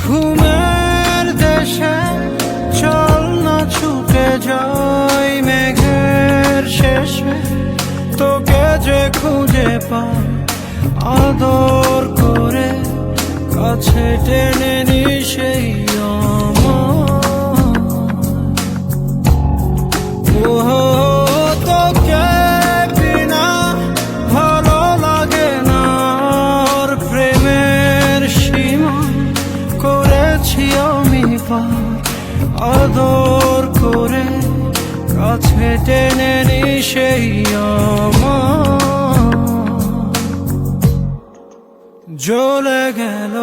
ঘুমের দেশে চল না ছুটে যাই মেঘের শেষে, তোকে যে খুঁজে পাই আদর করে কাছে টেনে নি সেই তোকে বিনা ভালো লাগে না, ওর প্রেমের সীমা করেছি আমি পার আদর করে কাছে টেনে নি সেই জ্বলে গেল